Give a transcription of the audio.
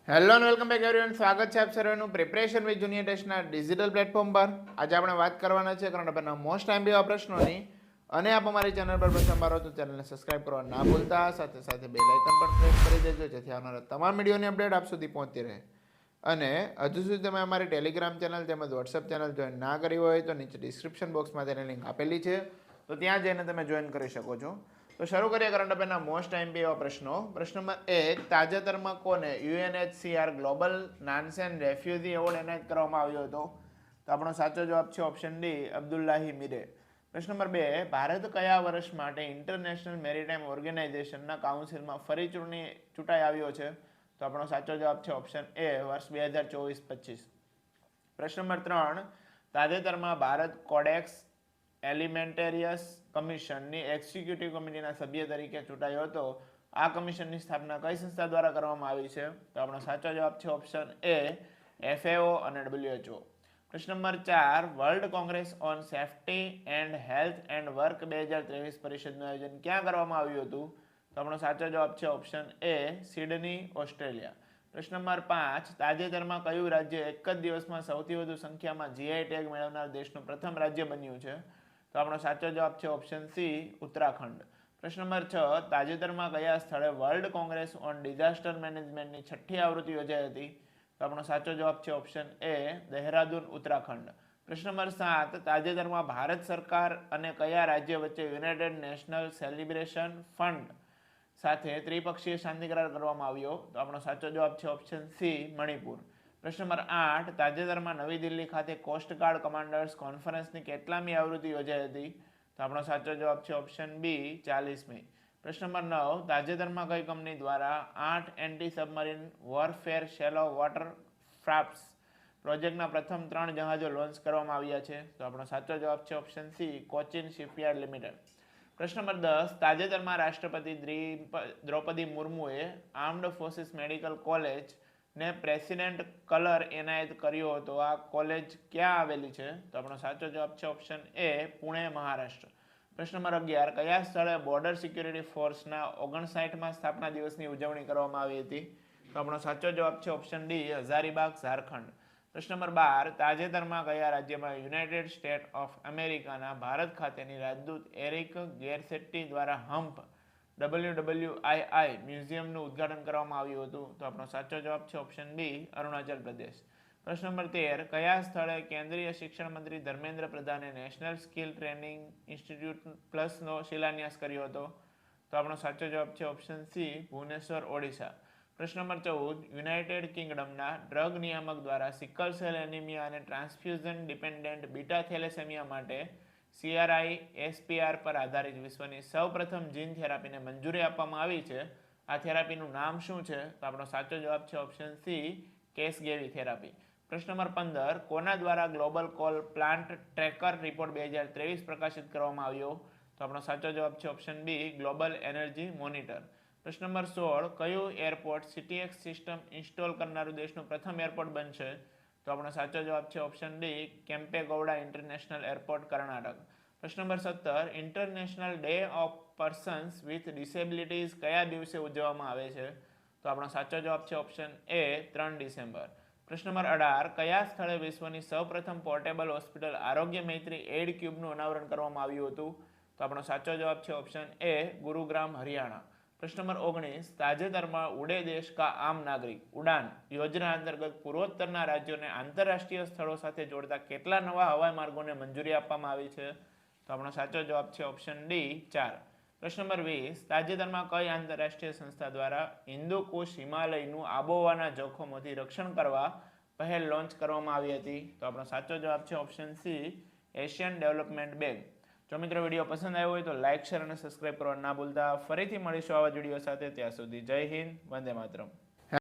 Hello and welcome back everyone. સ્વાગત છે આપ સર્વેનું પ્રિપરેશન વિથ જુનિયર ટેસ્ટના ડિજિટલ પ્લેટફોર્મ પર. આજે આપણે વાત કરવાના છે કરંટ અફેરના મોસ્ટ ટાઈમ એવા પ્રશ્નોની. અને આપ અમારી ચેનલ પર પ્રથમવાર હો તો ચેનલને સબસ્ક્રાઇબ કરવા ના ભૂલતા, સાથે સાથે બેલ આઇકન પર પ્રેસ કરી દેજો જેથી આવનારા તમામ વિડીયોની અપડેટ આપ સુધી પહોંચતી રહે. અને હજુ સુધી તમે અમારી ટેલિગ્રામ ચેનલ તેમજ વોટ્સઅપ ચેનલ જોઈન ના કરી હોય તો નીચે ડિસ્ક્રિપ્શન બોક્સમાં તેની લિંક આપેલી છે, તો ત્યાં જઈને તમે જોઈન કરી શકો છો. તો શરૂ કરીએ કરંટ અફેરના મોસ્ટ ટાઈમ એવા પ્રશ્નો. પ્રશ્ન નંબર 1, તાજેતરમાં કોને યુએનએચસીઆર ગ્લોબલ નાન્સેન રેફ્યુજી એવોર્ડ એનાયત કરવામાં આવ્યો હતો? તો આપણો સાચો જવાબ છે ઓપ્શન ડી, અબ્દુલ્લાહી મીરે. પ્રશ્ન નંબર 2, ભારત કયા વર્ષ માટે ઇન્ટરનેશનલ મેરીટાઈમ ઓર્ગેનાઇઝેશનના કાઉન્સિલમાં ફરી ચૂંટાઈ આવ્યો છે? તો આપણો સાચો જવાબ છે ઓપ્શન એ, વર્ષ 2024-25. પ્રશ્ન નંબર 3, તાજેતરમાં ભારત કોડેક્સ એલિમેન્ટેરિયસ કમિશનની એક્ઝિક્યુટિવ કમિટીના સભ્ય તરીકે ચૂંટાયો હતો. આ કમિશનની સ્થાપના કઈ સંસ્થા દ્વારા કરવામાં આવી છે? તો આપણો સાચો જવાબ છે ઓપ્શન એ, FAO અને WHO. પ્રશ્ન number 4, world Congress on safety and health and work 2023 પરિષદનું આયોજન ક્યાં કરવામાં આવ્યું હતું? તો આપણો સાચો જવાબ છે ઓપ્શન એ, સિડની, ઓસ્ટ્રેલિયા. પ્રશ્ન નંબર 5, તાજેતરમાં કયું રાજ્ય એક જ દિવસમાં સૌથી વધુ સંખ્યામાં જીઆઈ ટેગ મેળવનાર દેશનું પ્રથમ રાજ્ય બન્યું છે? તો આપણો સાચો જવાબ છે ઓપ્શન સી, ઉત્તરાખંડ. પ્રશ્ન નંબર 6, તાજેતરમાં કયા સ્થળે વર્લ્ડ કોંગ્રેસ ઓન ડિઝાસ્ટર મેનેજમેન્ટની 6ઠ્ઠી આવૃત્તિ યોજાઈ હતી? તો આપણો સાચો જવાબ છે ઓપ્શન એ, દહેરાદૂન, ઉત્તરાખંડ. પ્રશ્ન નંબર 7, તાજેતરમાં ભારત સરકાર અને કયા રાજ્ય વચ્ચે યુનાઇટેડ નેશનલ સેલિબ્રેશન ફંડ સાથે ત્રિપક્ષીય શાંતિ કરાર કરવામાં આવ્યો? તો આપણો સાચો જવાબ છે ઓપ્શન સી, મણિપુર. પ્રશ્ન નંબર 8, તાજેતરમાં નવી દિલ્હી ખાતે કોસ્ટગાર્ડ કમાન્ડર્સ કોન્ફરન્સની કેટલામી આવૃત્તિ યોજાઈ હતી? તો આપણો સાચો જવાબ છે ઓપ્શન બી, 40મી. પ્રશ્ન નંબર 9, તાજેતરમાં કઈ કંપની દ્વારા 8 એન્ટી સબમરીન વોરફેર શેલો વોટર ક્રાફ્ટ્સ પ્રોજેક્ટના પ્રથમ 3 જહાજો લોન્ચ કરવામાં આવ્યા છે? તો આપણો સાચો જવાબ છે option C, Cochin shipyard limited. પ્રશ્ન નંબર 10, તાજેતરમાં રાષ્ટ્રપતિ દ્રૌપદી મુર્મુએ આર્મ્ડ ફોર્સિસ મેડિકલ કોલેજ ને પ્રેસિડેન્ટ કલર એનાયત કર્યો હતો. આ કોલેજ ક્યાં આવેલી છે? તો આપણો સાચો જવાબ છે ઓપ્શન એ, પુણે, મહારાષ્ટ્ર. પ્રશ્ન નંબર 11, કયા સ્થળે બોર્ડર સિક્યુરિટી ફોર્સના 59માં સ્થાપના દિવસની ઉજવણી કરવામાં આવી હતી? તો આપણો સાચો જવાબ છે ઓપ્શન ડી, હઝારીબાગ, ઝારખંડ. પ્રશ્ન નંબર 12, તાજેતરમાં કયા રાજ્યમાં યુનાઇટેડ સ્ટેટ ઓફ અમેરિકાના ભારત ખાતેની રાજદૂત એરિક ગેરસેટ્ટી દ્વારા હમ્પ WWII મ્યુઝિયમનું ઉદ્ઘાટન કરવામાં આવ્યું હતું? તો આપણો સાચો જવાબ છે ઓપ્શન બી, અરુણાચલ પ્રદેશ. પ્રશ્ન નંબર 13, કયા સ્થળે કેન્દ્રીય શિક્ષણ મંત્રી ધર્મેન્દ્ર પ્રધાને નેશનલ સ્કિલ ટ્રેનિંગ ઇન્સ્ટિટ્યૂટ પ્લસનો શિલાન્યાસ કર્યો હતો? તો આપણો સાચો જવાબ છે ઓપ્શન સી, ભુવનેશ્વર, ઓડિશા. પ્રશ્ન નંબર 14, યુનાઇટેડ કિંગડમના ડ્રગ નિયામક દ્વારા સિકલ સેલ એનિમિયા અને ટ્રાન્સફ્યુઝન ડિપેન્ડન્ટ બીટા થેલેસેમિયા માટે CRISPR પર આધારિત વિશ્વની સૌપ્રથમ જીન થેરાપીને મંજૂરી આપવામાં આવી છે. આ થેરાપીનું નામ શું છે? તો આપણો સાચો જવાબ છે ઓપ્શન સી, કેસગેવી થેરાપી. પ્રશ્ન નંબર 15, કોના દ્વારા global coal plant tracker report 2023 પ્રકાશિત કરવામાં આવ્યો? તો આપણો સાચો જવાબ છે option B, Global Energy Monitor. પ્રશ્ન નંબર 16, કયું એરપોર્ટ CTX સિસ્ટમ ઇન્સ્ટોલ કરનારું દેશનું પ્રથમ એરપોર્ટ બનશે? તો આપણો સાચો જવાબ છે option D, Kempegowda international airport, Karnataka. પ્રશ્ન number 17, international day of persons with disabilities કયા દિવસે ઉજવવામાં આવે છે? તો આપણો સાચો જવાબ છે ઓપ્શન એ, 3 ડિસેમ્બર. પ્રશ્ન નંબર 18, કયા સ્થળે વિશ્વની સૌપ્રથમ પોર્ટેબલ હોસ્પિટલ આરોગ્ય મૈત્રી એડ ક્યુબનું અનાવરણ કરવામાં આવ્યું હતું? તો આપણો સાચો જવાબ છે ઓપ્શન એ, ગુરુગ્રામ, હરિયાણા. પ્રશ્ન નંબર 19, તાજેતરમાં ઉડે દેશ કા આમ નાગરિક ઉડાન યોજના અંતર્ગત પૂર્વોત્તરના રાજ્યોને આંતરરાષ્ટ્રીય સ્થળો સાથે જોડતા કેટલા નવા હવાઈ માર્ગોને મંજૂરી આપવામાં આવી છે? તો આપણો સાચો જવાબ છે ઓપ્શન ડી, 4. પ્રશ્ન નંબર 20, તાજેતરમાં કઈ આંતરરાષ્ટ્રીય સંસ્થા દ્વારા હિન્દુ કુશ હિમાલયનું આબોહવાના જોખમોથી રક્ષણ કરવા પહેલ લોન્ચ કરવામાં આવી હતી? તો આપણો સાચો જવાબ છે option C, Asian development bank. જો મિત્રો વિડીયો પસંદ આવ્યો હોય તો લાઇક, શેર અને સબસ્ક્રાઇબ કરવા ના ભૂલતા. ફરીથી મળીશું આવા જ વિડીયો સાથે. ત્યાં સુધી જય હિન્દ, વંદે માતરમ.